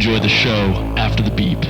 enjoy the show after the beep.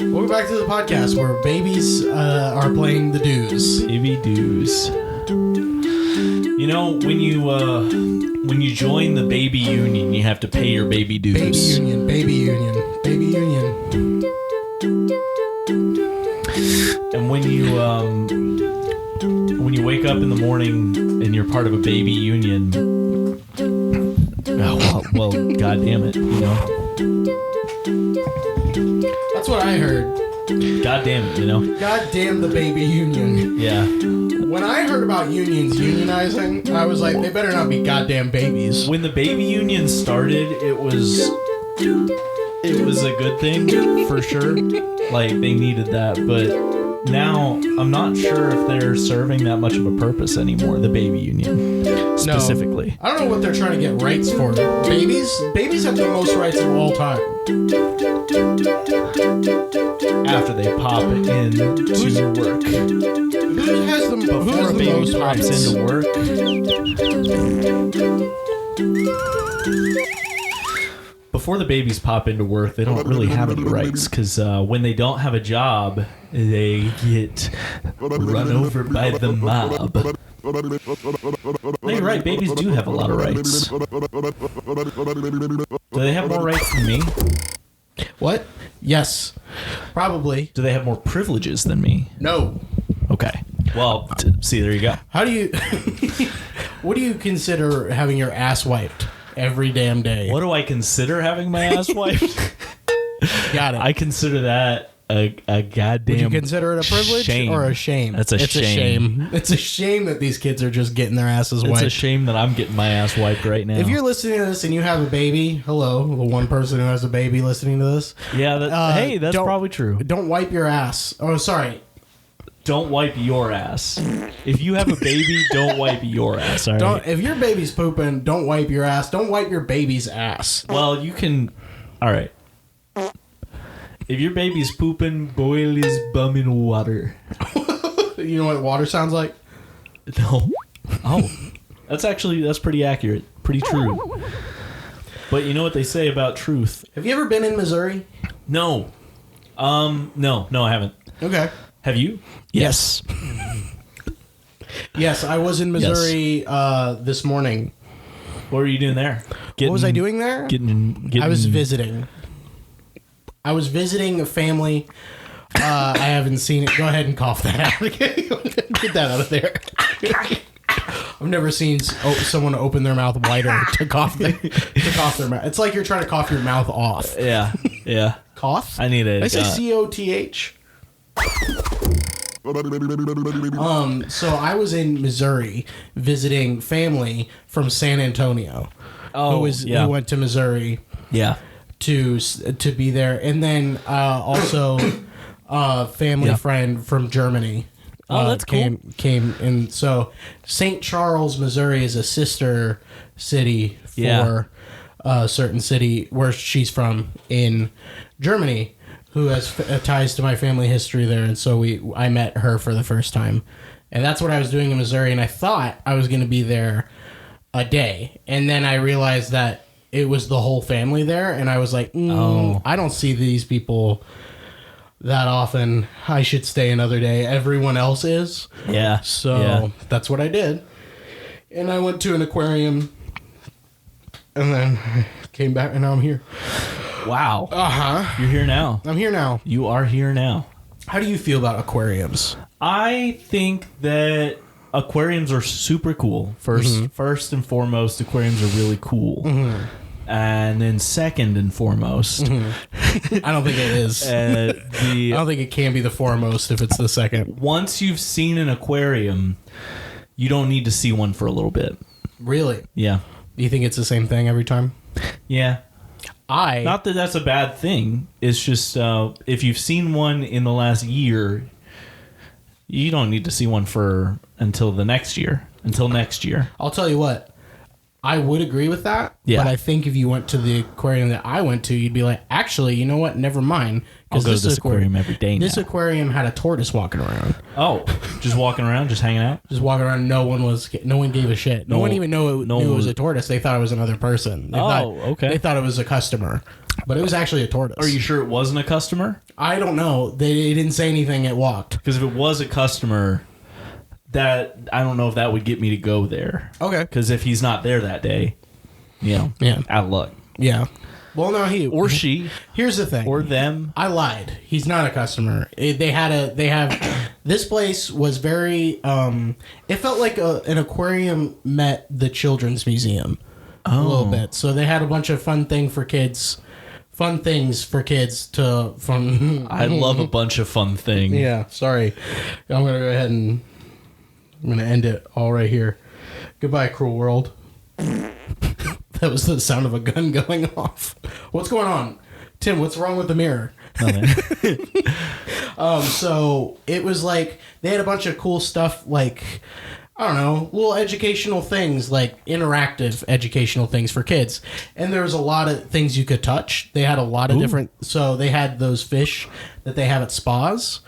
Welcome back to the podcast where babies are playing the dues. Baby dues. You know, when you join the baby union, you have to pay your baby dues. Baby union. And when you wake up in the morning and you're part of a baby union, well, God damn it, you know. That's what I heard. God damn it, you know. God damn the baby union. Yeah. When I heard about unions unionizing, I was like, they better not be goddamn babies. When the baby union started, it was a good thing for sure. Like, they needed that, but now I'm not sure if they're serving that much of a purpose anymore, the baby union specifically. No, I don't know what they're trying to get rights for. Babies have the most rights of all time. After they pop into work. Who has them before a baby pops into work? Before the babies pop into work, they don't really have any rights, because when they don't have a job, they get run over by the mob. No, you're right, babies do have a lot of rights. Do they have more rights than me? What? Yes. Probably. Do they have more privileges than me? No. Okay. Well, see, there you go. How do you... What do you consider having your ass wiped every damn day? What do I consider having my ass wiped? Got it. I consider that a goddamn... Would you consider it a privilege or a shame? That's it's a shame. It's a shame that these kids are just getting their asses wiped. It's a shame that I'm getting my ass wiped right now. If you're listening to this and you have a baby, hello, the one person who has a baby listening to this. Yeah, hey, that's probably true. Don't wipe your ass. Oh, sorry. Don't wipe your ass. If you have a baby, don't wipe your ass. All right? If your baby's pooping, don't wipe your ass. Don't wipe your baby's ass. Well, you can... All right. If your baby's pooping, boil his bum in water. You know what water sounds like? No. Oh. That's pretty accurate. Pretty true. But you know what they say about truth? Have you ever been in Missouri? No. No, I haven't. Okay. Have you? Yes. Yes, I was in Missouri this morning. What were you doing there? What was I doing there? I was visiting. I was visiting a family. I haven't seen it. Go ahead and cough that out. Get that out of there. I've never seen someone open their mouth wider to cough their mouth. It's like you're trying to cough your mouth off. Yeah. Cough? I need it. I say COTH. So I was in Missouri visiting family from San Antonio. Who went to Missouri. Yeah. To be there, and then also family friend from Germany. That's cool. Came and so St. Charles, Missouri is a sister city for a certain city where she's from in Germany, who has ties to my family history there, and so I met her for the first time, and that's what I was doing in Missouri, and I thought I was going to be there a day, and then I realized that it was the whole family there, and I was like, I don't see these people that often. I should stay another day. Everyone else is. Yeah. So that's what I did. And I went to an aquarium, and then came back, and now I'm here. Wow. Uh-huh. You're here now. I'm here now. You are here now. How do you feel about aquariums? I think that aquariums are super cool. First and foremost, aquariums are really cool. Mm-hmm. And then second and foremost, I don't think it is. I don't think it can be the foremost if it's the second. Once you've seen an aquarium, you don't need to see one for a little bit. Really? Yeah. Do you think it's the same thing every time? Yeah. Not that that's a bad thing. It's just if you've seen one in the last year, You don't need to see one until next year. I'll tell you what. I would agree with that, Yeah. but I think if you went to the aquarium that I went to, you'd be like, actually, you know what? Never mind. I'll go to this aquarium every day now. This aquarium had a tortoise walking around. Oh, just walking around, just hanging out? Just walking around. No one gave a shit. No one even knew it was a tortoise. They thought it was another person. Okay. They thought it was a customer, but it was actually a tortoise. Are you sure it wasn't a customer? I don't know. They didn't say anything. It walked. Because if it was a customer, that I don't know if that would get me to go there. Okay. Because if he's not there that day, Yeah. out of luck. Yeah. Well, no, Or she. Here's the thing. Or them. I lied. He's not a customer. This place was very, it felt like an aquarium met the children's museum a little bit. So they had a bunch of fun things for kids to, I love a bunch of fun things. Yeah, sorry. I'm going to go ahead and I'm going to end it all right here. Goodbye, cruel world. That was the sound of a gun going off. What's going on? Tim, what's wrong with the mirror? So it was like they had a bunch of cool stuff, like, I don't know, little educational things, like interactive educational things for kids. And there was a lot of things you could touch. They had a lot of different, so they had those fish that they have at spas.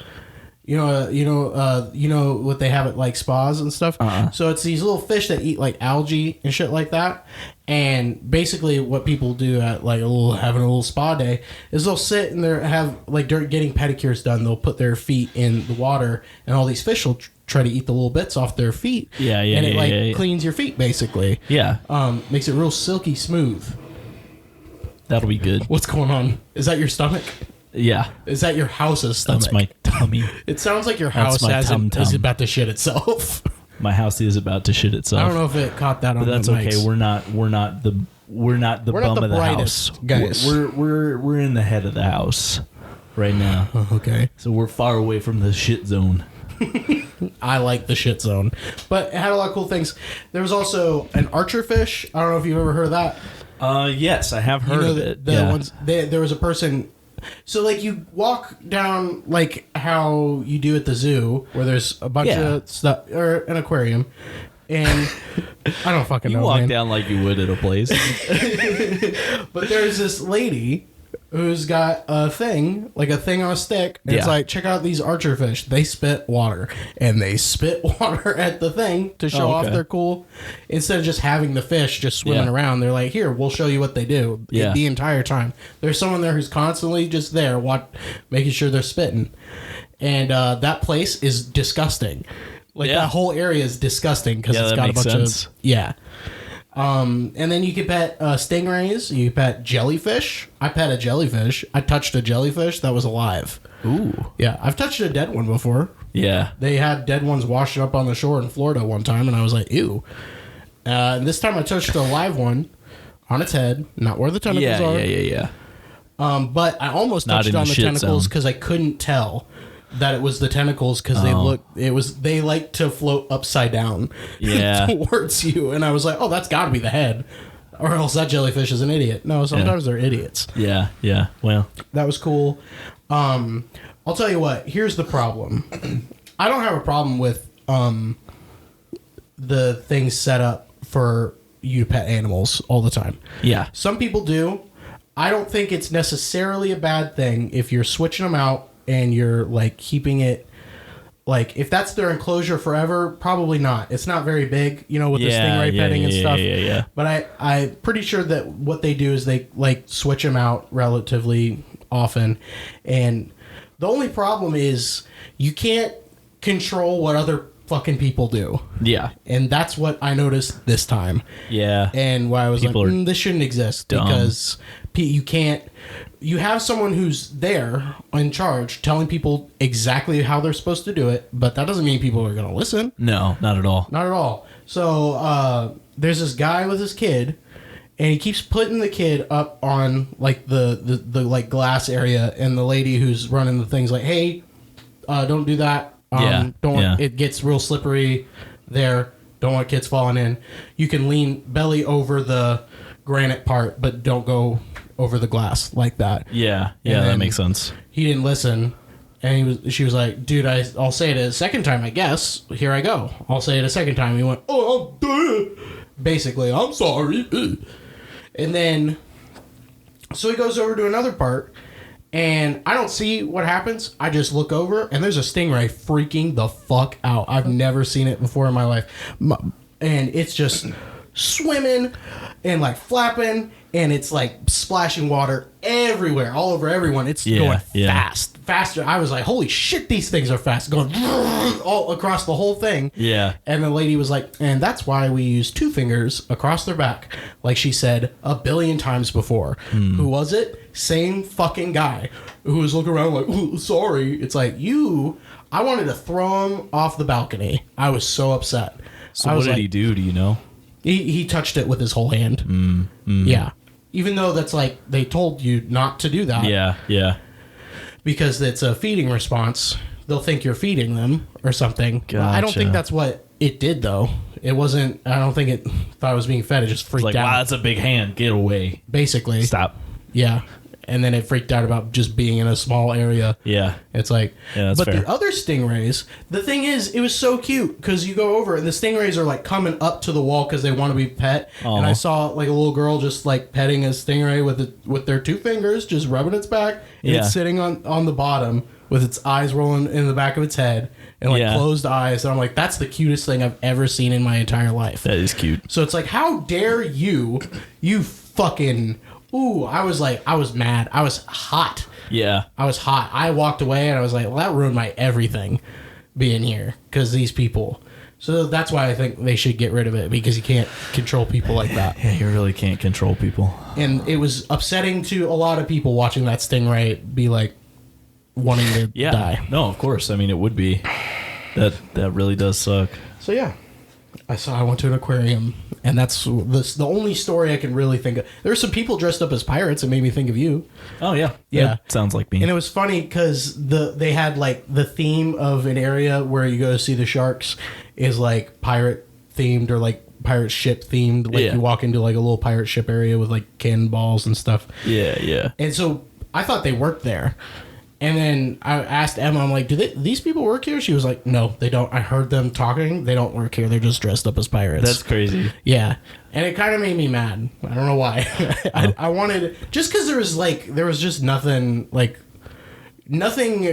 You know what they have at like spas and stuff. So it's these little fish that eat like algae and shit like that. And basically, what people do at like having a little spa day is they'll sit and during getting pedicures done, they'll put their feet in the water, and all these fish will try to eat the little bits off their feet. And it cleans your feet basically. Yeah. Makes it real silky smooth. That'll be good. What's going on? Is that your stomach? Yeah. Is that your house's stomach? That's my tummy. It sounds like your house is about to shit itself. My house is about to shit itself. I don't know if it caught that on but that's the okay. mics. We're not the bum of the house, guys. We're in the head of the house right now. Okay. So we're far away from the shit zone. I like the shit zone, but it had a lot of cool things. There was also an archer fish. I don't know if you've ever heard of that. Yes, I have heard of it. There was a person. So, like, you walk down, like, how you do at the zoo, where there's a bunch of stuff, or an aquarium, and I don't fucking know, You walk man. down like you would at a place. But there's this lady who's got a thing on a stick, and it's like, check out these archer fish. They spit water, and they spit water at the thing to show off they're cool. Instead of just having the fish just swimming around, they're like, here, we'll show you what they do the entire time. There's someone there who's constantly just there making sure they're spitting. And that place is disgusting. That whole area is disgusting because it's got a bunch of... Yeah. And then you can pet stingrays. You can pet jellyfish. I pet a jellyfish. I touched a jellyfish that was alive. Ooh. Yeah, I've touched a dead one before. Yeah. They had dead ones washing up on the shore in Florida one time, and I was like, ew. And this time I touched a live one on its head, not where the tentacles are. Yeah. But I almost touched it on the tentacles because I couldn't tell that it was the tentacles because they like to float upside down towards you, and I was like, oh, that's got to be the head, or else that jellyfish is an idiot. No, sometimes they're idiots. Yeah. Well, that was cool. I'll tell you what, here's the problem. I don't have a problem with the things set up for you to pet animals all the time. Yeah. Some people do. I don't think it's necessarily a bad thing if you're switching them out and you're like keeping it, like, if that's their enclosure forever, probably not. It's not very big, with the stingray petting and stuff. Yeah. But I'm pretty sure that what they do is they like switch them out relatively often. And the only problem is you can't control what other fucking people do. Yeah. And that's what I noticed this time. Yeah. And why I was people like, this shouldn't exist dumb. Because you can't. You have someone who's there in charge telling people exactly how they're supposed to do it, but that doesn't mean people are going to listen. No, not at all. Not at all. So there's this guy with his kid, and he keeps putting the kid up on like the like glass area, and the lady who's running the thing's like, hey, don't do that. It gets real slippery there. Don't want kids falling in. You can lean belly over the granite part, but don't go over the glass like that. Yeah, that makes sense. He didn't listen, And she was like, dude, I'll say it a second time, I guess. Here I go. I'll say it a second time. He went, oh, basically, I'm sorry. And then, so he goes over to another part, and I don't see what happens. I just look over, and there's a stingray freaking the fuck out. I've never seen it before in my life. And it's just swimming and like flapping, and it's like splashing water everywhere, all over everyone. It's going fast, faster. I was like, holy shit, these things are fast, going all across the whole thing. Yeah. And the lady was like, and that's why we use 2 fingers across their back, like she said 1 billion times before. Who was it? Same fucking guy who was looking around like, oh, sorry. It's like, I wanted to throw him off the balcony. I was so upset. So what did he do? Do you know? He touched it with his whole hand. Yeah. Even though that's like, they told you not to do that. Yeah. Because it's a feeding response. They'll think you're feeding them or something. Gotcha. I don't think that's what it did, though. It wasn't, I don't think it thought it was being fed. It just freaked like, out. wow, that's a big hand. Get away. Basically. Stop. Yeah. And then it freaked out about just being in a small area. Yeah. It's like, that's but fair. the other stingrays, the thing is, it was so cute because you go over and the stingrays are like coming up to the wall because they want to be pet. Aww. And I saw like a little girl just like petting a stingray with their 2 fingers, just rubbing its back. And it's sitting on the bottom with its eyes rolling in the back of its head and like closed eyes. And I'm like, that's the cutest thing I've ever seen in my entire life. That is cute. So it's like, how dare you fucking... Ooh, I was mad. I was hot. Yeah. I was hot. I walked away and I was like, well, that ruined my everything being here because these people. So that's why I think they should get rid of it because you can't control people like that. Yeah, you really can't control people. And it was upsetting to a lot of people watching that stingray be like wanting to die. No, of course. I mean, it would be. That really does suck. So yeah. I went to an aquarium, and that's the only story I can really think of. There were some people dressed up as pirates that made me think of you. Oh, yeah. Yeah. That sounds like me. And it was funny because they had, like, the theme of an area where you go to see the sharks is, like, pirate themed or, like, pirate ship themed. Like, you walk into, like, a little pirate ship area with, like, cannonballs and stuff. Yeah. And so I thought they worked there. And then I asked Emma, I'm like, these people work here? She was like, no, they don't. I heard them talking. They don't work here. They're just dressed up as pirates. That's crazy. Yeah. And it kind of made me mad. I don't know why. I wanted, just because there was just nothing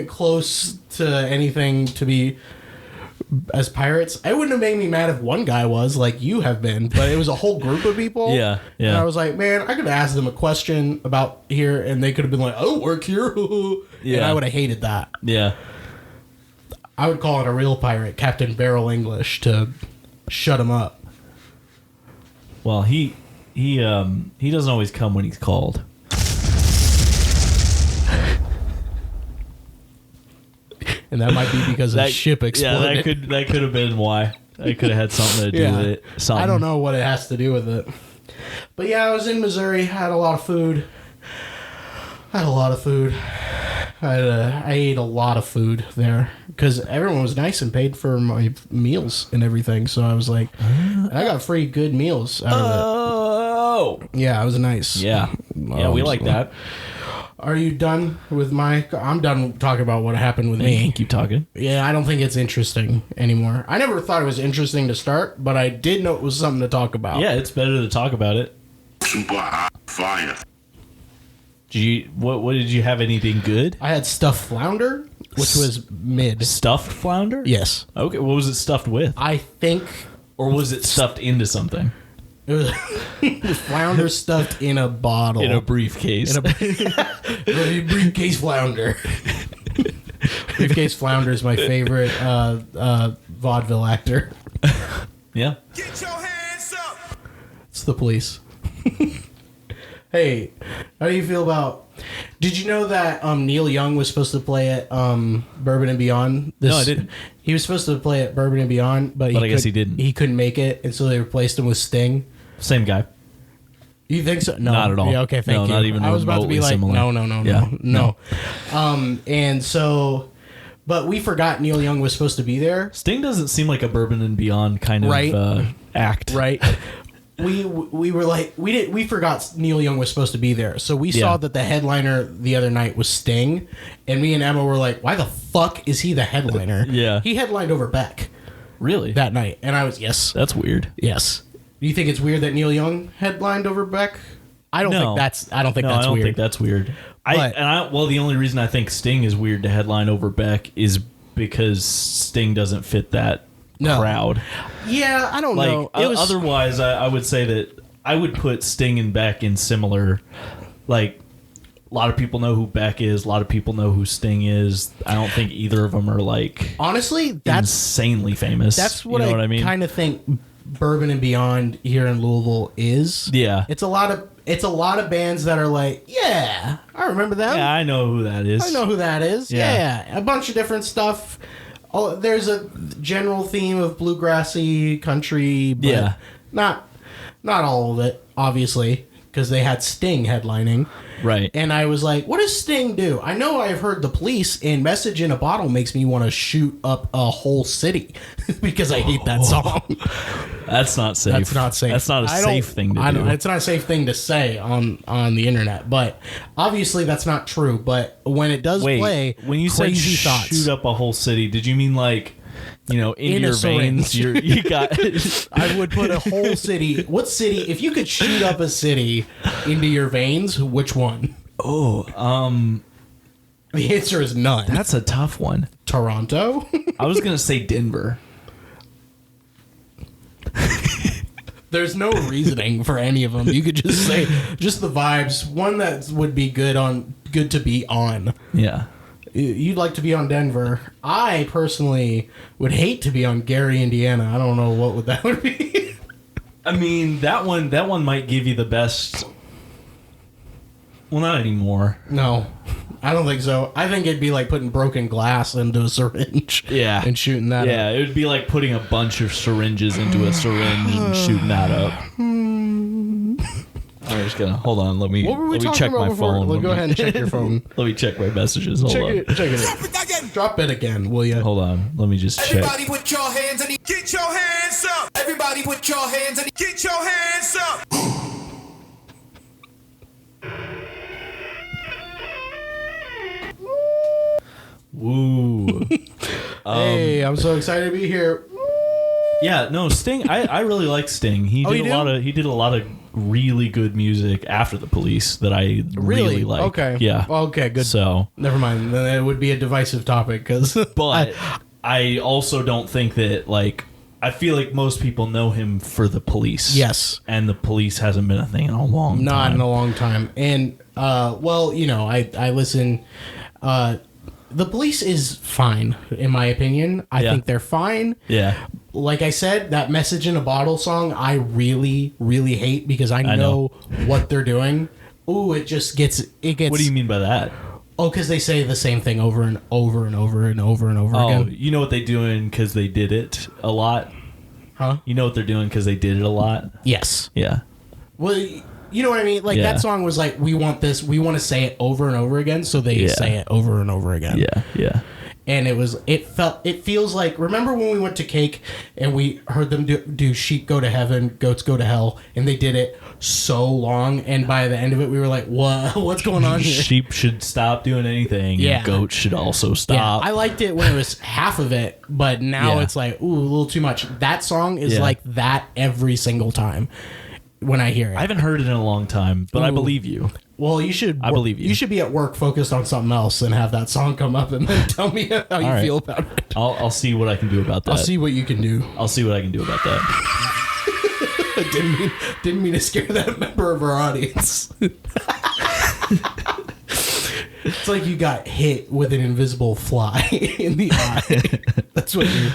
close to anything to be as pirates. It wouldn't have made me mad if one guy was like you have been, but it was a whole group of people. Yeah. And I was like, man, I could have asked them a question about here and they could have been like, I don't work here. And I would have hated that. Yeah. I would call it a real pirate, Captain Barrel English, to shut him up. Well, he doesn't always come when he's called. And that might be because the ship exploded. Yeah, that could have been why. That could have had something to do with it. Something. I don't know what it has to do with it. But yeah, I was in Missouri. Had a lot of food. I ate a lot of food there because everyone was nice and paid for my meals and everything. So I was like, I got free good meals out of it. Oh, yeah, it was nice. Yeah, we like that. Are you done with I'm done talking about what happened with me. Keep talking. Yeah, I don't think it's interesting anymore. I never thought it was interesting to start, but I did know it was something to talk about. Yeah, it's better to talk about it. Super hot fire. What did you have? Anything good? I had stuffed flounder, which was mid. Stuffed flounder? Yes. Okay, what was it stuffed with? I think... Or was it stuffed into something? It was flounder stuffed in a bottle. In a briefcase. Briefcase flounder. Briefcase flounder is my favorite vaudeville actor. Yeah. Get your hands up. It's the police. Hey, how do you feel about... Did you know that Neil Young was supposed to play at Bourbon and Beyond? No, I didn't. He was supposed to play at Bourbon and Beyond, but I guess he didn't. He couldn't make it, and so they replaced him with Sting. Same guy. You think so? No, not at all. Yeah, okay, thank you. Not even I was about to be like, similar. no. And so, but we forgot Neil Young was supposed to be there. Sting doesn't seem like a Bourbon and Beyond kind of act. Right. we were like, we forgot Neil Young was supposed to be there, so we saw that the headliner the other night was Sting, and me and Emma were like, why the fuck is he the headliner? Yeah. He headlined over Beck Really? that night, and I was yes. That's weird. Yes. Do you think it's weird that Neil Young headlined over Beck? I don't think that's I don't weird. think that's weird. Well, the only reason I think Sting is weird to headline over Beck is because Sting doesn't fit that crowd. Yeah, I don't know. Otherwise, I would say that I would put Sting and Beck in similar. Like, a lot of people know who Beck is. A lot of people know who Sting is. I don't think either of them are like honestly that's insanely famous. That's what, what I mean. Kind of think Bourbon and Beyond here in Louisville is. Yeah, it's a lot of bands that are like, yeah, I remember them. Yeah, I know who that is. I know who that is. Yeah, a bunch of different stuff. Oh, there's a general theme of bluegrassy country, but not all of it, obviously, because they had Sting headlining. Right. And I was like, what does Sting do? I know I've heard The Police, and Message in a Bottle makes me want to shoot up a whole city because I hate that song. That's not safe. That's not safe. That's not a safe thing to do. It's not a safe thing to say on the internet, but obviously that's not true. But when it does play, when you crazy say thoughts. shoot up a whole city, did you mean like, in your veins? You got. I would put a whole city. What city? If you could shoot up a city into your veins, which one? Oh, the answer is none. That's a tough one. Toronto. I was gonna say Denver. There's no reasoning for any of them. You could just say just the vibes. One that would be good to be on. Yeah. You'd like to be on Denver. I personally would hate to be on Gary, Indiana. I don't know what that would be. I mean, that one might give you the best. Well, not anymore. No, I don't think so. I think it'd be like putting broken glass into a syringe. Yeah. And shooting that up. Yeah, it would be like putting a bunch of syringes into a syringe and shooting that up. I'm just gonna hold on. Let me check my phone. Well, go ahead and check your phone. Let me check my messages. Hold on. Check it. Drop it again, will you? Hold on. Let me just check. Everybody put your hands in the get your hands up. Everybody put your hands in the get your hands up. Woo. Hey, I'm so excited to be here. Yeah, no, Sting. I really like Sting. He did a lot of really good music after The Police that I really like. Okay. Yeah. Okay, good. So never mind. Then it would be a divisive topic because. But I also don't think that I feel like most people know him for The Police. Yes. And The Police hasn't been a thing in a long time. Not in a long time. And I listen. The Police is fine, in my opinion. I think they're fine. Yeah. Like I said, that Message in a Bottle song, I really, really hate because I know what they're doing. Ooh, it gets. What do you mean by that? Oh, because they say the same thing over and over and over and over and over again. Oh, you know what they're doing because they did it a lot? Huh? You know what they're doing because they did it a lot? Yes. Yeah. Well, you know what I mean? Like, that song was like, we want this, we want to say it over and over again, so they say it over and over again. Yeah, yeah. And it feels like, remember when we went to Cake and we heard them do Sheep Go to Heaven, Goats Go to Hell, and they did it so long, and by the end of it we were like, what's going on here? Sheep should stop doing anything, and goats should also stop. Yeah, I liked it when it was half of it, but now it's like, ooh, a little too much. That song is like that every single time when I hear it. I haven't heard it in a long time, but I believe you. Well, you should. I believe you. You should be at work focused on something else and have that song come up and then tell me how you feel about it. I'll see what I can do about that. I'll see what you can do. I'll see what I can do about that. Didn't mean to scare that member of our audience. It's like you got hit with an invisible fly in the eye. That's what you.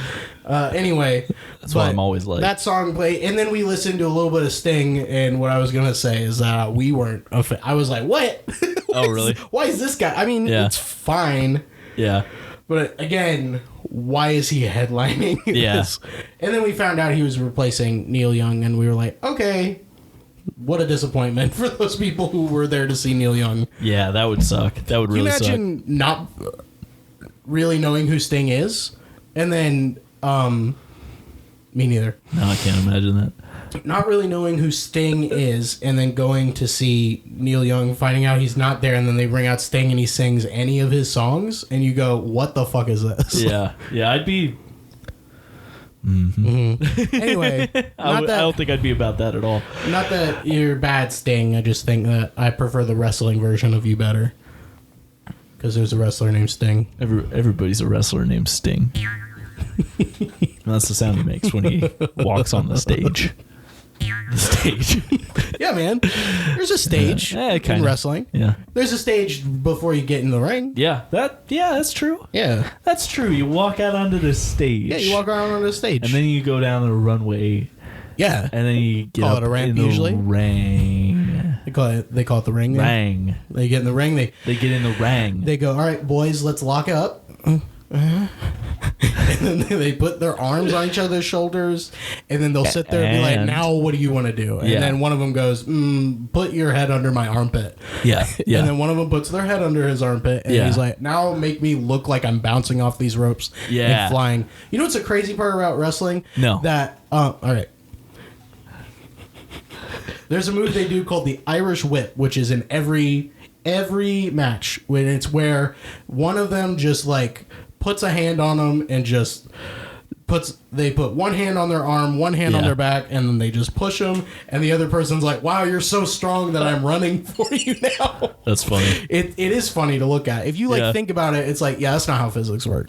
Anyway, that's what I'm always like. That song played, and then we listened to a little bit of Sting. And what I was gonna say is that we weren't. I was like, "What? Oh, really? Why is this guy? I mean, it's fine. Yeah, but again, why is he headlining? Yeah, and then we found out he was replacing Neil Young, and we were like, okay. What a disappointment for those people who were there to see Neil Young. Yeah, that would suck. That would really suck. Can you imagine not really knowing who Sting is? And then, me neither. No, I can't imagine that. not really knowing who Sting is, and then going to see Neil Young, finding out he's not there, and then they bring out Sting and he sings any of his songs, and you go, what the fuck is this? Yeah, I'd be. Anyway, I don't think I'd be about that at all. not that you're bad, Sting. I just think that I prefer the wrestling version of you better. Because there's a wrestler named Sting. Everybody's a wrestler named Sting. That's the sound he makes when he walks on the stage. The stage. Yeah, man. There's a stage in wrestling. Yeah. There's a stage before you get in the ring. Yeah, that's true. Yeah. That's true. You walk out onto the stage. Yeah, you walk around on the stage. And then you go down the runway. Yeah. And then you get Call up it a ramp in the usually? ring. They call it the ring. There. Rang. They get in the ring. They get in the ring. They go, all right, boys, let's lock up. And then they put their arms on each other's shoulders, and then they'll sit there and be like, now what do you want to do? And then one of them goes, put your head under my armpit. Yeah. And then one of them puts their head under his armpit, and he's like, now make me look like I'm bouncing off these ropes and flying. You know what's the crazy part about wrestling? No. That, all right. There's a move they do called the Irish Whip, which is in every match, when it's where one of them just like puts a hand on them and just they put one hand on their arm, one hand on their back, and then they just push them, and the other person's like, wow, you're so strong that I'm running for you now. That's funny. It is funny to look at. If you think about it, it's like, yeah, that's not how physics work.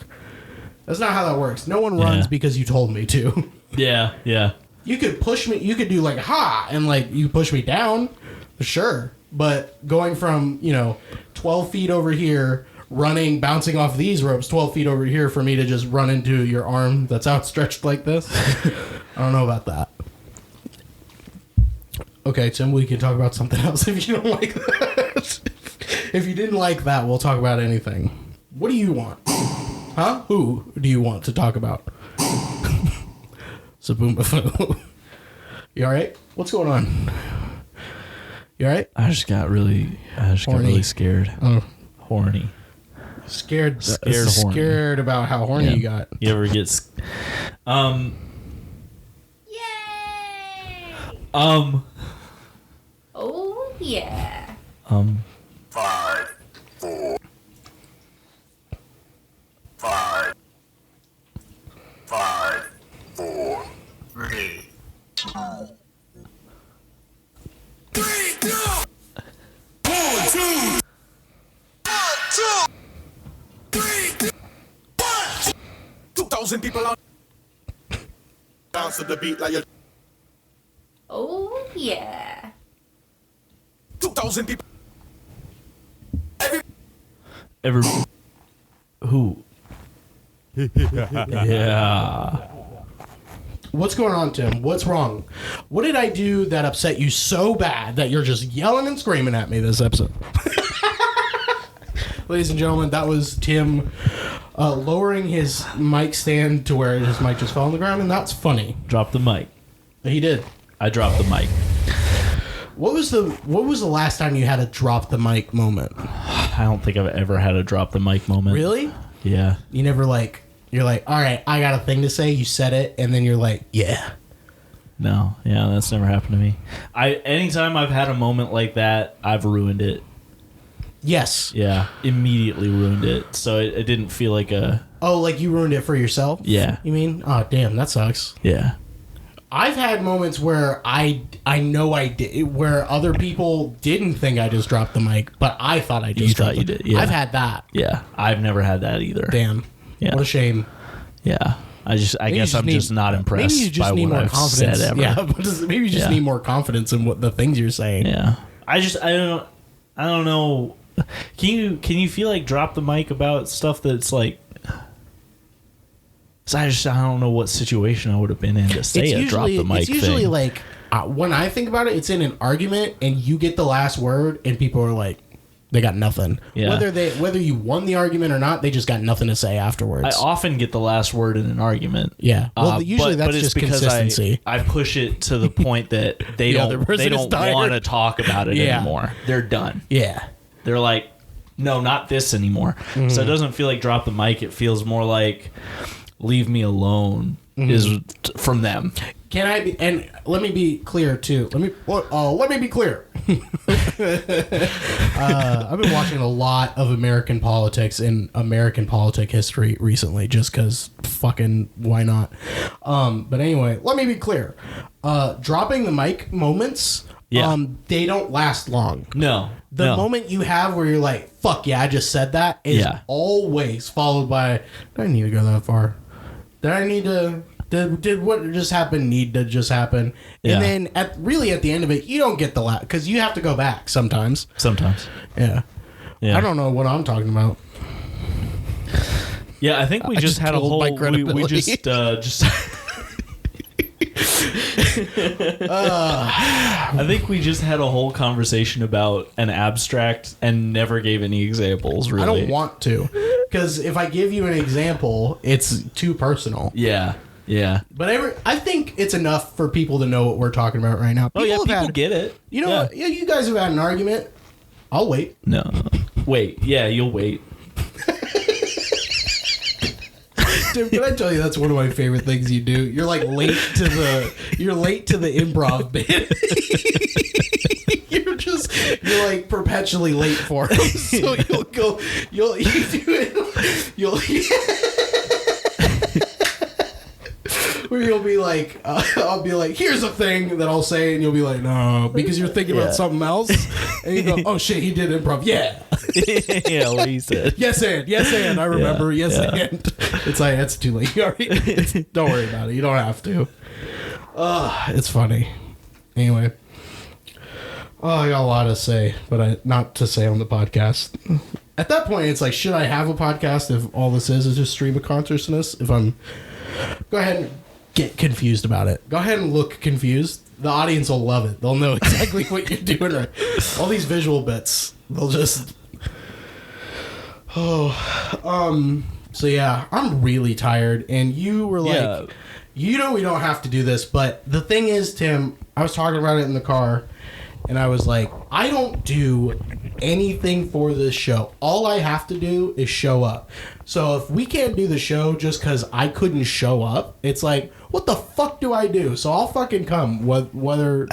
That's not how that works. No one runs because you told me to. Yeah. You could push me, you could do like, ha, and like you push me down, sure. But going from, 12 feet over here, running, bouncing off these ropes 12 feet over here for me to just run into your arm that's outstretched like this, I don't know about that. Okay, Tim, we can talk about something else if you don't like that. If you didn't like that, we'll talk about anything. What do you want? Huh? Who do you want to talk about? Saboomafoo. You alright? What's going on? You alright? I just got really scared. Oh. Horny. Scared horny. about how horny you got. You ever get Yay! Oh yeah. 5, 4, 5, 5, 4, 3, 2, 1, 2, 3, 1. 2,000 people on dance to the beat like you. Oh yeah. 2,000 people. ever who? Yeah. What's going on, Tim? What's wrong? What did I do that upset you so bad that you're just yelling and screaming at me this episode? Ladies and gentlemen, that was Tim lowering his mic stand to where his mic just fell on the ground, and that's funny. Drop the mic. He did. I dropped the mic. What was the last time you had a drop the mic moment? I don't think I've ever had a drop the mic moment. Really? Yeah. You never you're like, all right, I got a thing to say. You said it, and then you're like, yeah. No. Yeah, that's never happened to me. Anytime I've had a moment like that, I've ruined it. Yes. Yeah. Immediately ruined it. So it didn't feel like a... Oh, like you ruined it for yourself? Yeah. You mean? Oh, damn, that sucks. Yeah. I've had moments where I know I did, where other people didn't think I just dropped the mic, but I thought I just dropped it. Yeah. I've had that. Yeah. I've never had that either. Damn. Yeah. What a shame. Yeah. I guess I'm just not impressed maybe you just by need what more I've confidence. said ever. Yeah, but maybe you just need more confidence in what the things you're saying. Yeah. I don't know. Can you feel like drop the mic about stuff that's like... So I don't know what situation I would have been in to say a drop the mic thing. It's usually like, when I think about it, it's in an argument and you get the last word and people are like, they got nothing. Yeah. Whether you won the argument or not, they just got nothing to say afterwards. I often get the last word in an argument. Yeah. Well, usually that's but just because consistency. I push it to the point that they don't want to talk about it anymore. They're done. Yeah. They're like, no, not this anymore. Mm-hmm. So it doesn't feel like drop the mic. It feels more like leave me alone is from them. Can I be? And let me be clear too. Let me be clear. I've been watching a lot of American politics and American politic history recently, just because fucking why not? But anyway, let me be clear. Dropping the mic moments, they don't last long. No. The moment you have where you're like, fuck yeah, I just said that, is always followed by, do I need to go that far? Did I need to... Did what just happened need to just happen? And then at the end of it, you don't get the laugh because you have to go back sometimes. Yeah. I don't know what I'm talking about. Yeah, I think we just had a whole. We just. I think we just had a whole conversation about an abstract and never gave any examples. Really, I don't want to, because if I give you an example, it's too personal. Yeah. But I think it's enough for people to know what we're talking about right now. People get it. You know what? Yeah, you guys have had an argument. I'll wait. No. Wait. Yeah, you'll wait. Dude, can I tell you that's one of my favorite things you do? You're like late to the improv bit. You're like perpetually late for them. So you'll where you'll be like, I'll be like, here's a thing that I'll say, and you'll be like, no, because you're thinking about something else, and you go, oh shit, he did improv, yeah, what he said, yes and I remember, and it's like that's too late. Don't worry about it, you don't have to. It's funny. Anyway, I got a lot to say, but not to say on the podcast. At that point, it's like, should I have a podcast if all this is just stream of consciousness? If I'm, go ahead and get confused about it. Go ahead and look confused. The audience will love it. They'll know exactly what you're doing. Right. All these visual bits, they'll just. So yeah, I'm really tired, and you were like, we don't have to do this, but the thing is, Tim, I was talking about it in the car. And I was like, I don't do anything for this show. All I have to do is show up. So if we can't do the show just because I couldn't show up, it's like, what the fuck do I do? So I'll fucking come. Whether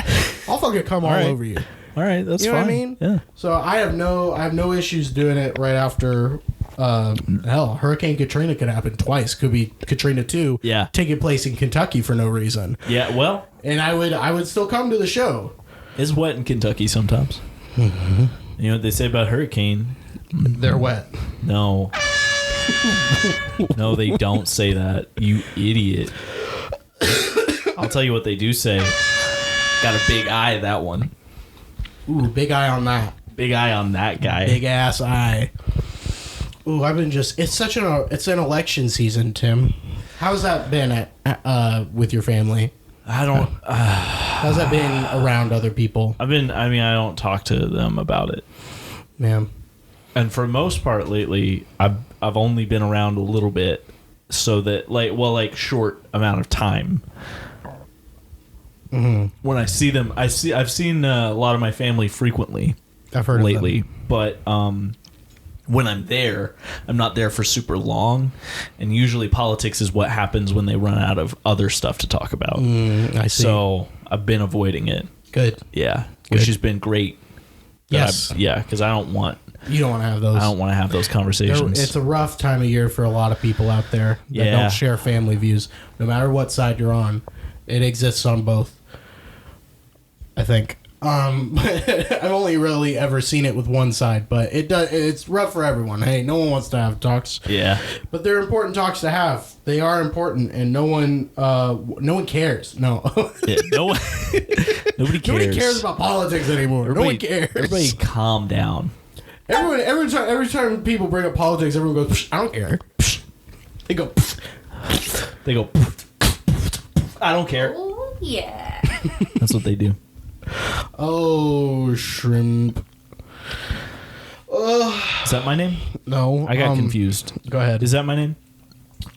I'll fucking come all over you. All right, that's fine. You know what I mean? Yeah. So I have no issues doing it right after. Hurricane Katrina could happen twice. Could be Katrina 2. Yeah. Taking place in Kentucky for no reason. Yeah. Well. And I would still come to the show. It's wet in Kentucky sometimes. Mm-hmm. You know what they say about hurricane? They're wet. No. No, they don't say that. You idiot. I'll tell you what they do say. Got a big eye, that one. Ooh, big eye on that. Big eye on that guy. Big ass eye. Ooh, it's an election season, Tim. How's that been with your family? I don't. How's that been around other people? I don't talk to them about it. Man. And for most part lately, I've only been around a little bit, so that short amount of time. Mm-hmm. When I see them, I've seen a lot of my family frequently. I've heard lately, of them. But when I'm there, I'm not there for super long, and usually politics is what happens when they run out of other stuff to talk about. I see. So I've been avoiding it. Good. Yeah, which has been great. Yes. Because I don't want. You don't want to have those. I don't want to have those conversations. It's a rough time of year for a lot of people out there that don't share family views. No matter what side you're on, it exists on both. I think. I've only really ever seen it with one side, but it's rough for everyone. Hey, no one wants to have talks. Yeah. But they're important talks to have. They are important, and no one cares. No. Yeah, nobody cares. Nobody cares about politics anymore. No one cares. Everybody calm down. Every time people bring up politics, everyone goes, I don't care. They go, I don't care. Oh, yeah. That's what they do. Oh, shrimp. Is that my name? No. I got confused. Go ahead. Is that my name?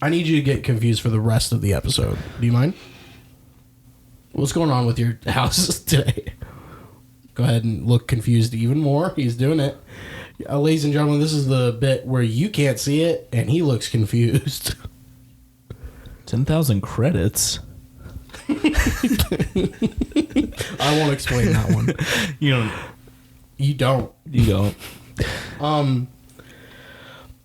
I need you to get confused for the rest of the episode. Do you mind? What's going on with your house today? Go ahead and look confused even more. He's doing it. Ladies and gentlemen, this is the bit where you can't see it, and he looks confused. 10,000 credits. I won't explain that one. You don't. You don't. You don't.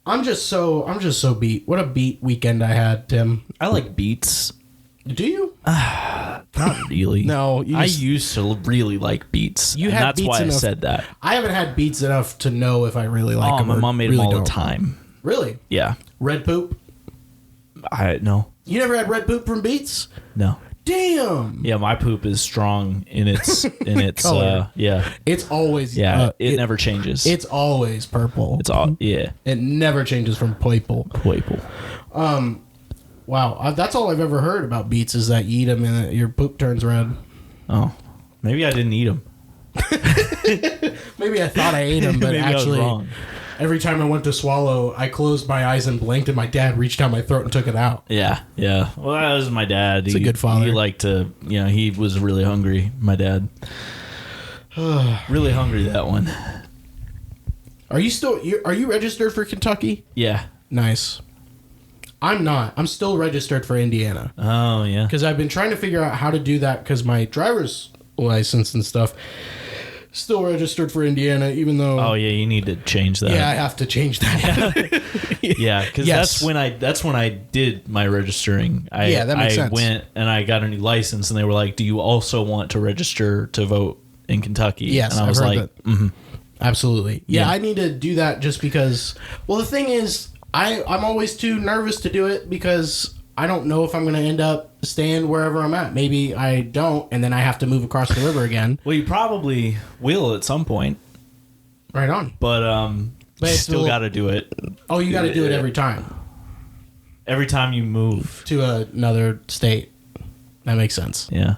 I'm just so beat. What a beat weekend I had, Tim. I like beets. Do you? Not really. No, I used to really like beets. You and had that's beets why enough. I said that. I haven't had beets enough to know if I really like them. My mom made really them all don't. the time. Really? Yeah. Red poop? No. You never had red poop from beets? No. Damn. Yeah, my poop is strong in its Color. yeah. It's always It never changes. It's always purple. It's all It never changes from purple. Wow, that's all I've ever heard about beets is that you eat them and your poop turns red. Oh, maybe I didn't eat them. Maybe I thought I ate them, but Maybe actually, I was wrong. every time I went to swallow, I closed my eyes and blinked, and my dad reached down my throat and took it out. Yeah. Well, that was my dad. He's a good father. He liked to, he was really hungry. My dad, really hungry. That one. Are you registered for Kentucky? Yeah. Nice. I'm not. I'm still registered for Indiana. Oh yeah. Because I've been trying to figure out how to do that because my driver's license and stuff still registered for Indiana, even though. Oh yeah, you need to change that. Yeah, I have to change that. Yeah, because that's when I did my registering. That makes sense. I went and I got a new license, and they were like, "Do you also want to register to vote in Kentucky?" Yes, and I was I've heard like, that. Mm-hmm. Absolutely. Yeah, Yeah. I need to do that just because. Well, the thing is, I'm always too nervous to do it because I don't know if I'm going to end up staying wherever I'm at. Maybe I don't, and then I have to move across the river again. Well, you probably will at some point, Right on. but you it's still a little- got to do it Oh, you got to do it every time every time you move. to another state. That makes sense. Yeah.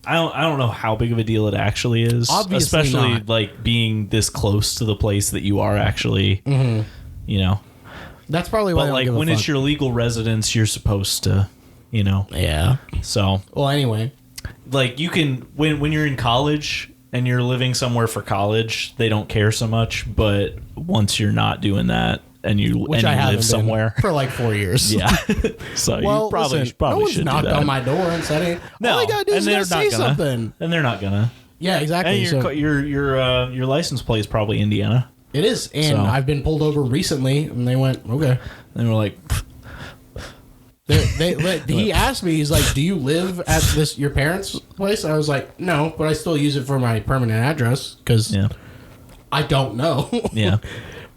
I don't know how big of a deal it actually is. Obviously especially not. like being this close to the place that you are actually, That's probably why I But don't like give a when it's fuck. your legal residence, you're supposed to, Yeah. So Well, anyway. like you can when you're in college and you're living somewhere for college, they don't care so much. But once you're not doing that and you Which I haven't live somewhere, been for like 4 years. yeah. So Well, you probably listen, probably no one's should knocked do that. on my door and said, "Hey, No, all I gotta do is and gotta they're say not gonna. something." And they're not gonna. Yeah, exactly. And your license plate is probably Indiana. It is, and So. I've been pulled over recently, and they went, "Okay." And we're like, He asked me, he's like, "Do you live at your parents' place?" I was like, "No, but I still use it for my permanent address because yeah, I don't know." yeah.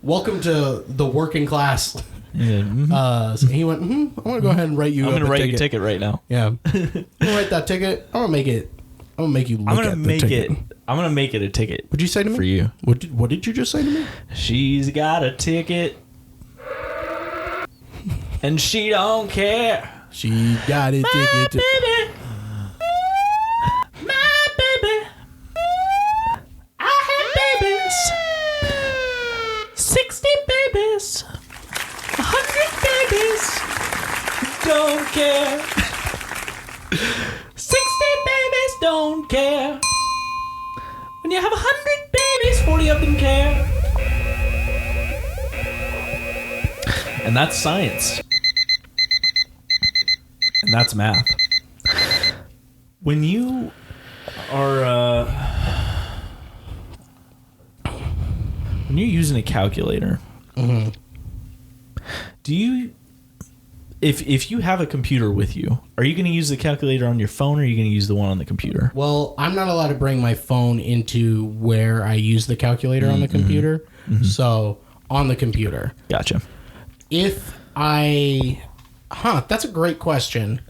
Welcome to the working class. Yeah, mhm. So he went, I'm gonna go ahead and write you. I'm up gonna a write ticket. you a ticket right now. Yeah, I'm gonna write that ticket. I'm gonna make it. I'm gonna make you look I'm gonna at the make ticket. it. I'm gonna make it a ticket. What'd you say to me? For you? What did you just say to me? She's got a ticket, and she don't care. She got a ticket. Baby, my baby. I had babies, 60 babies, 100 babies. Don't care. 60 babies don't care. When you have 100 babies, 40 of them care. And that's science. And that's math. When you are when you're using a calculator, do you if you have a computer with you, are you going to use the calculator on your phone or are you going to use the one on the computer? Well, I'm not allowed to bring my phone into where I use the calculator on the computer. So, on the computer. Gotcha. If that's a great question.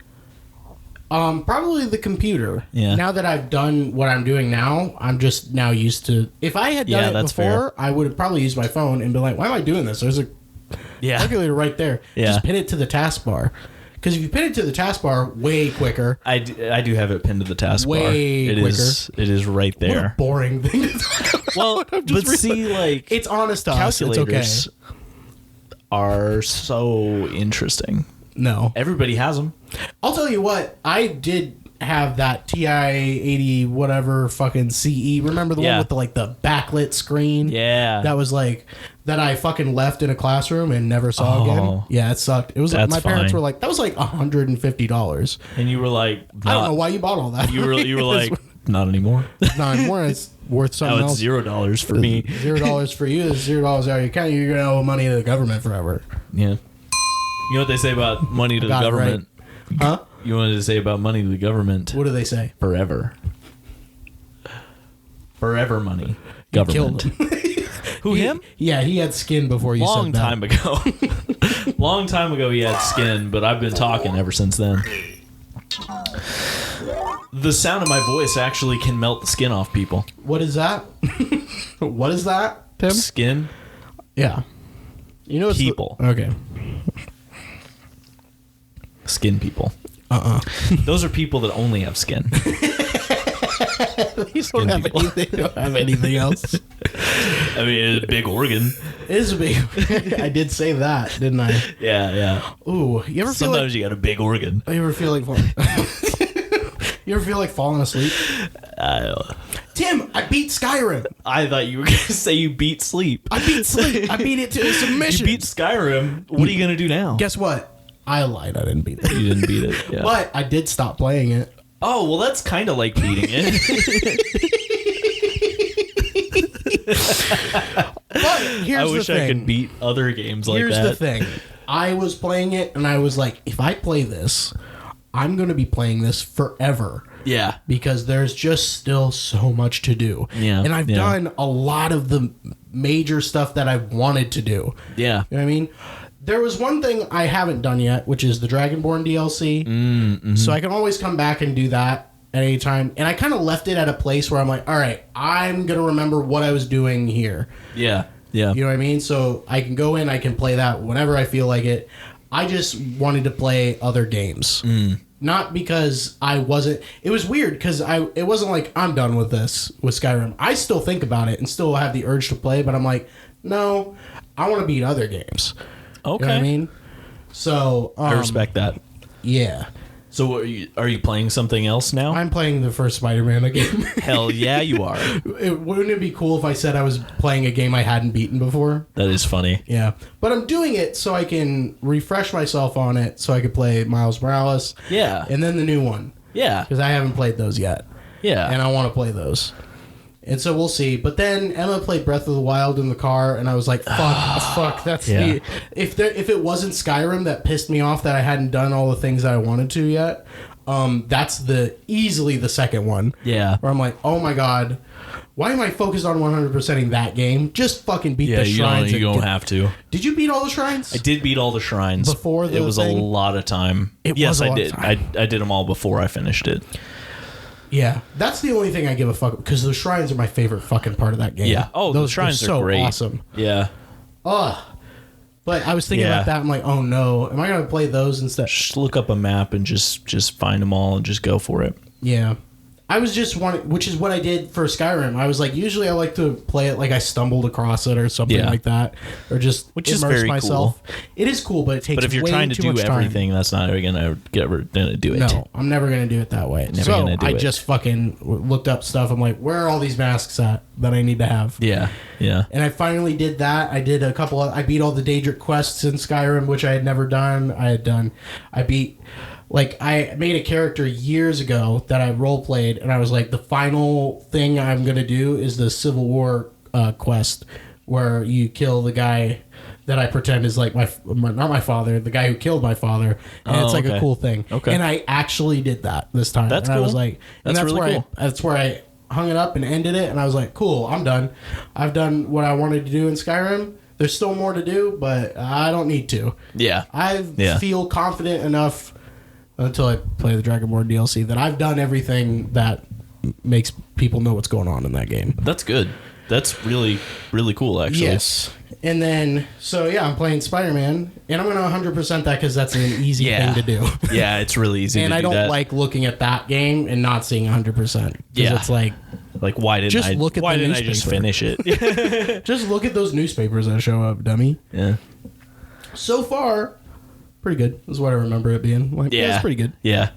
Probably the computer. Yeah. Now that I've done what I'm doing now, I'm just now used to. If I had done Yeah, it that's before, I would have probably used my phone and been like, "Why am I doing this?" There's a calculator right there. Yeah. Just pin it to the taskbar. Because if you pin it to the taskbar, way quicker. I do have it pinned to the taskbar. Way It is right What a there. boring thing to talk about. Well, I'm but just see, like it's honest to us. It's okay. calculators are so interesting. No. Everybody has them. I'll tell you what, I did have that TI 80 whatever fucking CE. Remember the one with the backlit screen? Yeah. That was that I fucking left in a classroom and never saw again. Yeah, it sucked. It was my parents were like, that was like $150. And you were like, I don't know why you bought all that. You were like, not anymore. Not anymore. It's worth something else. $0 for me. $0 for you is $0 out of your account. You're gonna owe money to the government forever. Yeah. You know what they say about money to the government? Right. Huh? You wanted to say about money to the government? What do they say? Forever. Forever money. Government. Killed him. Who, him? Yeah, he had skin before you said that. Long time ago. Long time ago he had skin, but I've been talking ever since then. The sound of my voice actually can melt the skin off people. What is that? What is that, Tim? Skin? Yeah. You know it's people. Okay. Skin people. Those are people that only have skin. They don't have anything else. I mean, it's a big organ. It is a big. I did say that, didn't I? Yeah. Ooh, you ever feel Sometimes you got a big organ. You ever feel like falling? You ever feel like falling asleep? Tim, I beat Skyrim. I thought you were going to say you beat sleep. I beat sleep. I beat it to a submission. You beat Skyrim. What are you going to do now? Guess what? I lied. I didn't beat it. You didn't beat it. Yeah. But I did stop playing it. Oh, well, that's kind of like beating it. But here's I the wish thing. I could beat other games like Here's that. the thing. I was playing it, and I was like, if I play this, I'm going to be playing this forever. Yeah. Because there's just still so much to do. Yeah. And I've done a lot of the major stuff that I wanted to do. Yeah. You know what I mean? There was one thing I haven't done yet, which is the Dragonborn DLC. Mm-hmm. So I can always come back and do that at any time. And I kind of left it at a place where I'm like, all right, I'm going to remember what I was doing here. Yeah. Yeah. You know what I mean? So I can go in, I can play that whenever I feel like it. I just wanted to play other games. Not because I wasn't... It was weird because it wasn't like, I'm done with this, with Skyrim. I still think about it and still have the urge to play, but I'm like, no, I want to beat other games. Okay. You know what I mean? So... I respect that. Yeah. So are you playing something else now? I'm playing the first Spider-Man game. Hell yeah, you are. Wouldn't it be cool if I said I was playing a game I hadn't beaten before? That is funny. Yeah. But I'm doing it so I can refresh myself on it so I could play Miles Morales. Yeah. And then the new one. Yeah. Because I haven't played those yet. Yeah. And I want to play those. And so we'll see. But then Emma played Breath of the Wild in the car, and I was like, fuck, that's the... If it wasn't Skyrim that pissed me off that I hadn't done all the things that I wanted to yet, that's easily the second one. Yeah. Where I'm like, oh my god, why am I focused on 100%ing that game? Just fucking beat the shrines. You don't have to. Did you beat all the shrines? I did beat all the shrines. Before the It was thing? a lot of time. Yes, I did. I did them all before I finished it. Yeah, that's the only thing I give a fuck because the shrines are my favorite fucking part of that game. Yeah. Oh, the shrines are so great. Awesome. Yeah. Ugh. But I was thinking about that. I'm like, oh no, am I gonna play those instead? Just look up a map and just find them all and just go for it. Yeah. I was just wanting, which is what I did for Skyrim. I was like, usually I like to play it like I stumbled across it or something like that, or just which is immerse very myself. Cool. It is cool, but it takes. But if you're way trying to too do much everything, time. that's not gonna do it. No, I'm never gonna do it that way. Never so gonna do I it. just fucking looked up stuff. I'm like, where are all these masks at that I need to have? Yeah, yeah. And I finally did that. I did a couple of... I beat all the Daedric quests in Skyrim, which I had never done. I beat... Like, I made a character years ago that I roleplayed, and I was like, the final thing I'm going to do is the Civil War quest, where you kill the guy that I pretend is like not my father, the guy who killed my father, and it's like a cool thing. Okay. And I actually did that this time. That's and cool. I was like... That's really where cool. that's where I hung it up and ended it, and I was like, cool, I'm done. I've done what I wanted to do in Skyrim. There's still more to do, but I don't need to. Yeah. I feel confident enough until I play the Dragonborn DLC that I've done everything that makes people know what's going on in that game. That's good. That's really, really cool, actually. Yes. And then, so yeah, I'm playing Spider-Man, and I'm going to 100% that because that's an easy thing to do. Yeah, it's really easy and to do I don't that. like looking at that game and not seeing 100%. Yeah. It's like why didn't just I look at why the didn't I just newspaper. finish it? Just look at those newspapers that show up, dummy. Yeah. So far, pretty good is what I remember it being. Like, yeah, it's pretty good. Yeah.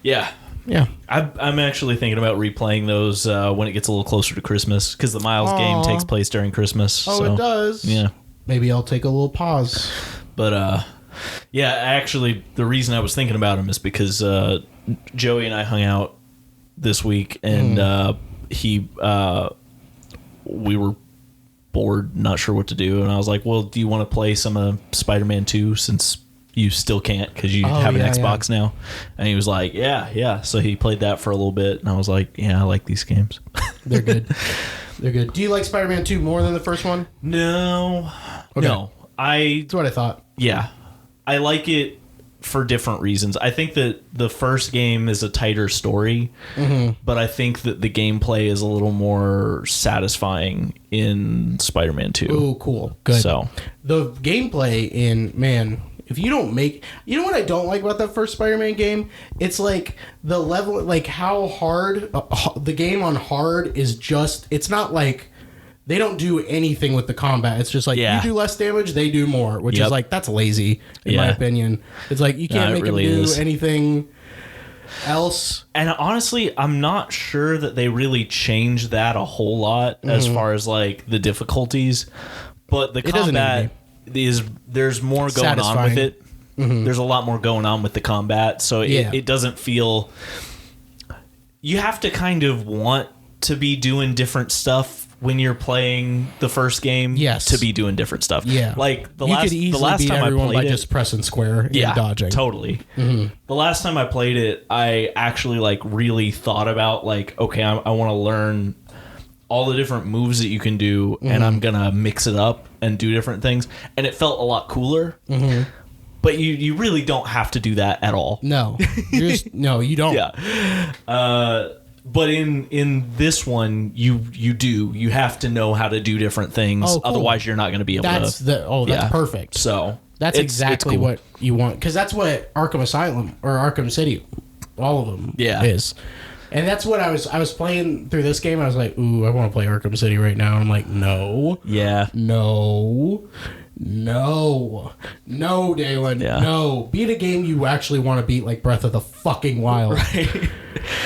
Yeah. Yeah. I'm actually thinking about replaying those when it gets a little closer to Christmas, because the Miles game takes place during Christmas. Oh, so, it does? Yeah. Maybe I'll take a little pause. But, yeah, actually, the reason I was thinking about him is because Joey and I hung out this week, and we were bored, not sure what to do, and I was like, well, do you want to play some Spider-Man 2 since you still can't because you have an Xbox now? And he was like, yeah. So he played that for a little bit, and I was like, yeah, I like these games. They're good. They're good. Do you like Spider-Man 2 more than the first one? No. Okay. No. That's what I thought. Yeah. I like it for different reasons. I think that the first game is a tighter story, but I think that the gameplay is a little more satisfying in Spider-Man 2. Oh, cool. Good. So the gameplay if you don't make... You know what I don't like about that first Spider-Man game? It's like the level... Like how hard... the game on hard is just... It's not like... They don't do anything with the combat. It's just like, you do less damage, they do more, which is like, that's lazy, in my opinion. It's like, you can't make really them do anything else. And honestly, I'm not sure that they really changed that a whole lot as far as like the difficulties, but the combat there's more going on with it. There's a lot more going on with the combat, so it doesn't feel... You have to kind of want to be doing different stuff when you're playing the first game, to be doing different stuff. Yeah. Like the you last could easily time beat I everyone played by it, just pressing square and dodging. Totally. The last time I played it, I actually like really thought about like, okay, I want to learn all the different moves that you can do, and I'm gonna mix it up and do different things, and it felt a lot cooler. But you really don't have to do that at all. No, you don't. Yeah. But in this one, you do. You have to know how to do different things. Oh, cool. Otherwise, you're not going to be able to. That's perfect. So that's exactly cool. what you want. Because that's what Arkham Asylum or Arkham City, all of them is. And that's what I was playing through this game. I was like, ooh, I want to play Arkham City right now. And I'm like, no. Yeah. No, Daylen. Yeah. No. Beat a game you actually want to beat, like Breath of the fucking Wild. Right.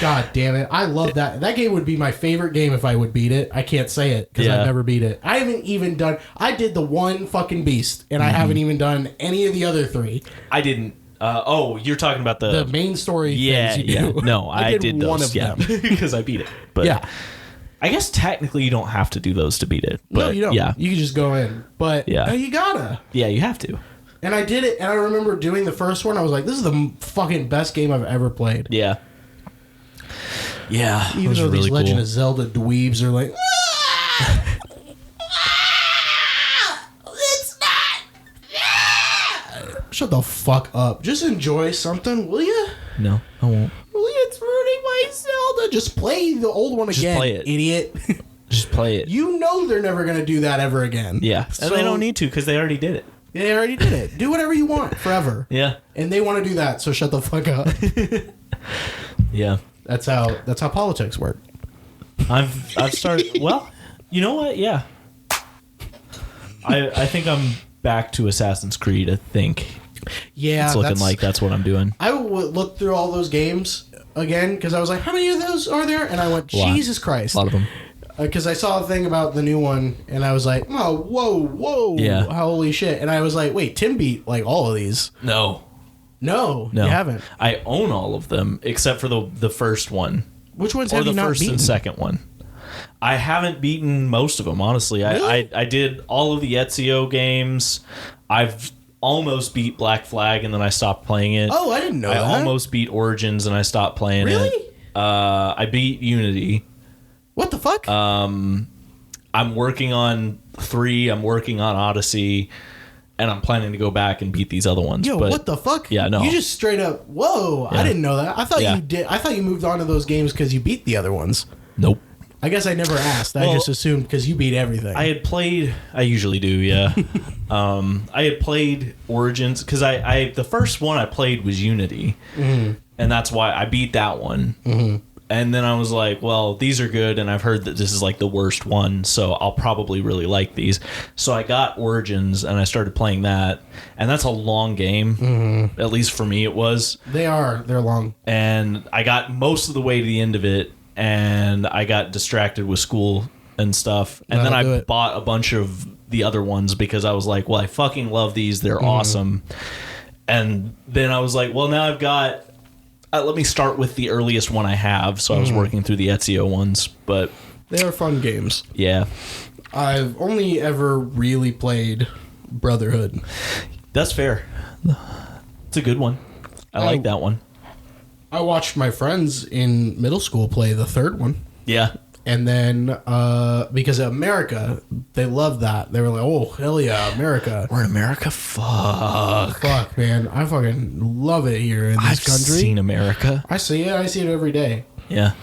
God damn it. I love that. That game would be my favorite game if I would beat it. I can't say it because I've never beat it. I haven't even done... I did the one fucking beast, and I haven't even done any of the other three. I didn't... you're talking about the main story things you do. No, I did those. One of them. Because I beat it. But I guess technically you don't have to do those to beat it. But no, you don't. Yeah. You can just go in. But you gotta. Yeah, you have to. And I did it, and I remember doing the first one. I was like, this is the fucking best game I've ever played. Yeah. Yeah. Even though really these Legend cool. of Zelda dweebs are like... It's not... Shut the fuck up. Just enjoy something, will you? No, I won't. It's ruining my Zelda. Just play the old one again, Just play it. idiot. Just play it. You know they're never going to do that ever again. Yeah. So, And they don't need to because they already did it. They already did it. Do whatever you want forever. Yeah. And they want to do that, so shut the fuck up. Yeah. That's how politics work. I've started... Well, you know what? Yeah. I think I'm back to Assassin's Creed, I think. Yeah, it's looking like that's what I'm doing. I would look through all those games again because I was like, how many of those are there? And I went, Jesus Christ. A lot of them. Because I saw a thing about the new one, and I was like, oh, whoa, yeah. Holy shit. And I was like, wait, Tim beat like all of these. No, you haven't. I own all of them except for the first one. Which ones or have the you not first beaten? and second one. I haven't beaten most of them, honestly. Really? I did all of the Ezio games. I've almost beat Black Flag, and then I stopped playing it. Oh, I didn't know that. I almost beat Origins, and I stopped playing it. Really? I beat Unity. What the fuck? I'm working on 3. I'm working on Odyssey, and I'm planning to go back and beat these other ones. Yo, but what the fuck? Yeah, no. You just straight up, whoa, Yeah. I didn't know that. I thought Yeah. you did. I thought you moved on to those games because you beat the other ones. Nope. I guess I never asked. I just assumed because you beat everything. I had played... I usually do, yeah. I had played Origins, because the first one I played was Unity, and that's why I beat that one. And then I was like, well, these are good, and I've heard that this is like the worst one, so I'll probably really like these. So I got Origins, and I started playing that, and that's a long game. At least for me it was. They're long. And I got most of the way to the end of it, and I got distracted with school and stuff. And then I bought a bunch of the other ones because I was like, well, I fucking love these. They're awesome. And then I was like, well, now I've got... let me start with the earliest one I have. So I was working through the Ezio ones, but... They are fun games. Yeah. I've only ever really played Brotherhood. That's fair. It's a good one. I like that one. I watched my friends in middle school play the third one. Yeah. And then, because of America, they loved that. They were like, oh, hell yeah, America. We're in America? Fuck, man. I fucking love it here in this I've country. seen America. I see it. I see it every day. Yeah.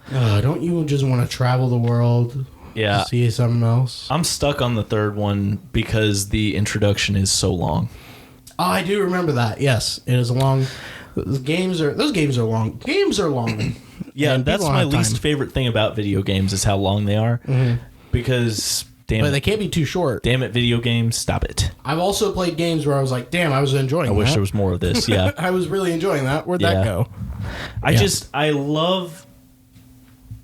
Don't you just want to travel the world? Yeah. See something else? I'm stuck on the third one because the introduction is so long. Oh, I do remember that. Yes, it is long. Those games are long. Games are long. Yeah, and that's my least favorite thing about video games is how long they are. Because, but they can't be too short. Damn it, video games, stop it. I've also played games where I was like, damn, I was enjoying that. I wish there was more of this, yeah. I was really enjoying that. Where'd that go? I love...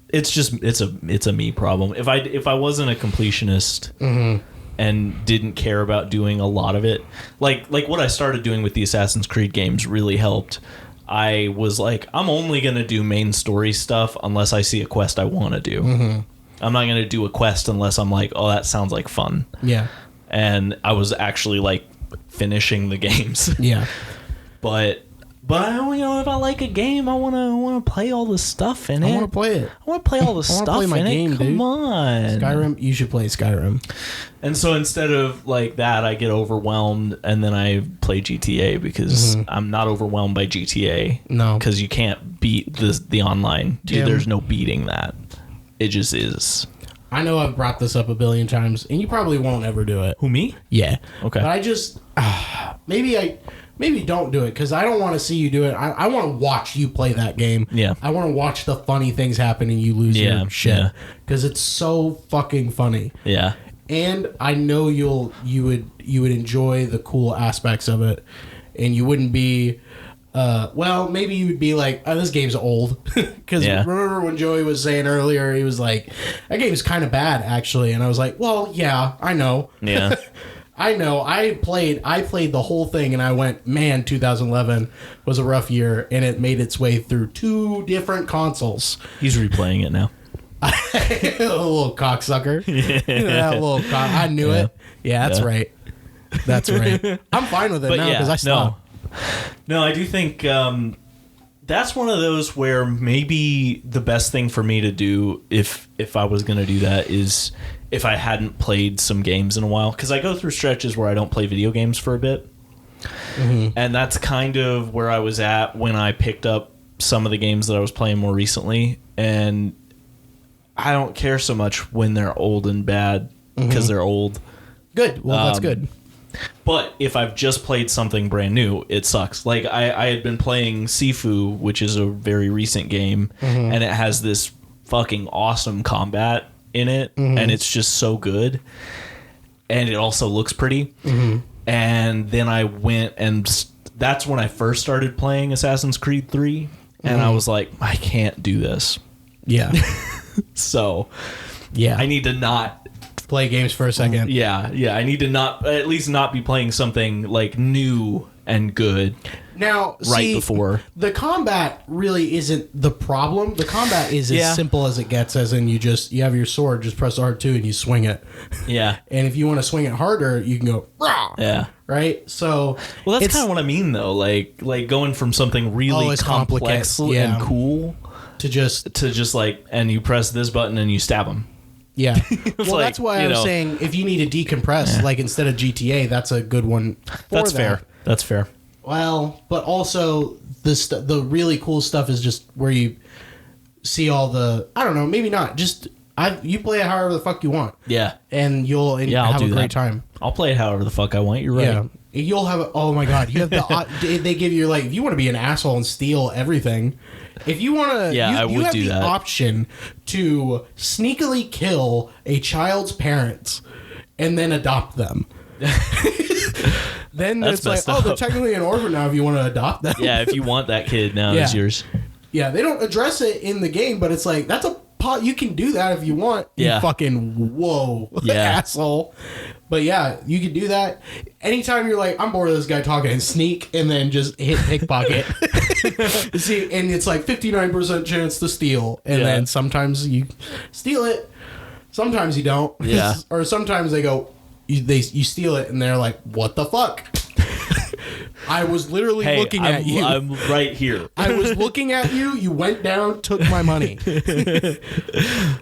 It's a me problem. If I wasn't a completionist and didn't care about doing a lot of it, like what I started doing with the Assassin's Creed games really helped. I was like, I'm only going to do main story stuff unless I see a quest I want to do. I'm not going to do a quest unless I'm like, oh, that sounds like fun. Yeah. And I was actually like finishing the games. Yeah. But if I like a game, I want to play all the stuff in it. I want to play it. I want to play all the stuff play my in game, it. Come dude. on. Skyrim, you should play Skyrim. And so instead of like that, I get overwhelmed, and then I play GTA because I'm not overwhelmed by GTA. No. Because you can't beat the online. Jim. There's no beating that. It just is. I know I've brought this up a billion times, and you probably won't ever do it. Who, me? Yeah. Okay. But I just... Maybe don't do it, because I don't want to see you do it. I want to watch you play that game. Yeah. I want to watch the funny things happen and you lose your shit. Because it's so fucking funny. Yeah. And I know you would enjoy the cool aspects of it, and you wouldn't be... maybe you would be like, oh, this game's old. Because remember when Joey was saying earlier, he was like, that game's kind of bad, actually. And I was like, well, yeah, I know. Yeah. I know. I played the whole thing, and I went, man, 2011 was a rough year, and it made its way through 2 different consoles. He's replaying it now. A little cocksucker. That little I knew it. Yeah, that's right. That's right. I'm fine with it now because I stopped. No, I do think that's one of those where maybe the best thing for me to do if I was going to do that is if I hadn't played some games in a while. Because I go through stretches where I don't play video games for a bit. And that's kind of where I was at when I picked up some of the games that I was playing more recently. And I don't care so much when they're old and bad because they're old. Good. Well, that's good. But if I've just played something brand new, it sucks. Like I had been playing Sifu, which is a very recent game, and it has this fucking awesome combat in it, and it's just so good. And it also looks pretty. And then I went, and that's when I first started playing Assassin's Creed 3, and I was like, I can't do this. Yeah. So, yeah, I need to not play games for a second. Yeah, I need to at least not be playing something like new and good. Now, before the combat really isn't the problem. The combat is as simple as it gets, as in you have your sword, just press R2 and you swing it. Yeah. And if you want to swing it harder, you can go rah. Yeah. Right? So well, that's kind of what I mean though. Like going from something really complex and cool to just like, and you press this button and you stab them. Yeah. Well, that's why I was saying if you need to decompress, like instead of GTA, that's a good one for fair. That's fair. Well, but also the really cool stuff is just where you see all the, I don't know, maybe not, just you play it however the fuck you want. Yeah. And you'll have a great time. I'll play it however the fuck I want. You're right. Yeah. You'll have oh my god, you have the they give you like, if you want to be an asshole and steal everything, If you want to, I you would have do the that. option to sneakily kill a child's parents and then adopt them. Then That's it's like, messed oh, they're up. technically an orphan now if you want to adopt them. Yeah, if you want that kid now, Yeah. it's yours. Yeah, they don't address it in the game, but it's like, that's a pot. You can do that if you want. Yeah. You fucking whoa, Yeah. asshole. But yeah, you can do that. Anytime you're like, I'm bored of this guy talking, and sneak and then just hit pickpocket. See, and it's like 59% chance to steal. And Yeah. then sometimes you steal it. Sometimes you don't. Yeah. Or sometimes they go, you steal it and they're like, what the fuck? I was literally looking at you. I'm right here. I was looking at you. You went down, took my money.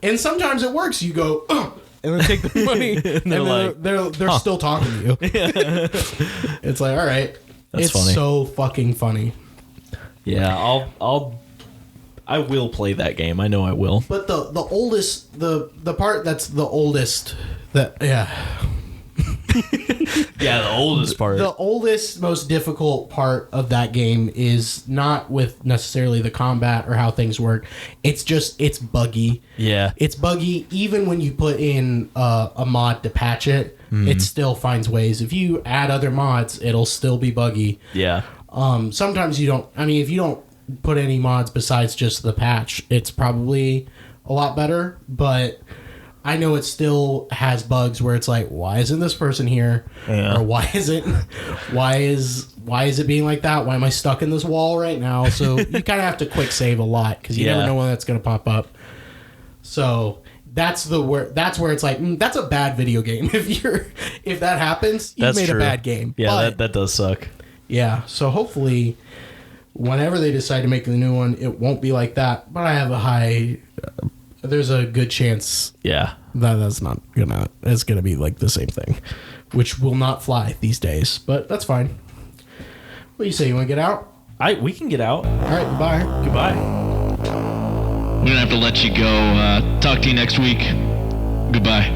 And sometimes it works. You go, "Ugh," and then take the money, and they're like, they're still talking to you. It's like, all right, That's it's funny. so fucking funny. Yeah, I will play that game. I know I will. But the oldest, the part that's the oldest, Yeah, the oldest part. the oldest, most difficult part of that game is not with necessarily the combat or how things work. It's just, it's buggy. Yeah. It's buggy. Even when you put in a mod to patch it, it still finds ways. If you add other mods, it'll still be buggy. Yeah. Sometimes you don't, I mean, if you don't put any mods besides just the patch, it's probably a lot better, but I know it still has bugs where it's like, why isn't this person here? Yeah. Or why is it being like that? Why am I stuck in this wall right now? So you kind of have to quick save a lot because you never know when that's going to pop up. So that's where it's like, that's a bad video game. If that happens, you made a bad game. Yeah, But, that does suck. yeah. So hopefully, whenever they decide to make the new one, it won't be like that. But I have a high. There's a good chance Yeah. that's not gonna. It's gonna be like the same thing, which will not fly these days. But that's fine. What do you say? You want to get out? We can get out. All right. Bye. Goodbye. We're gonna have to let you go. Talk to you next week. Goodbye.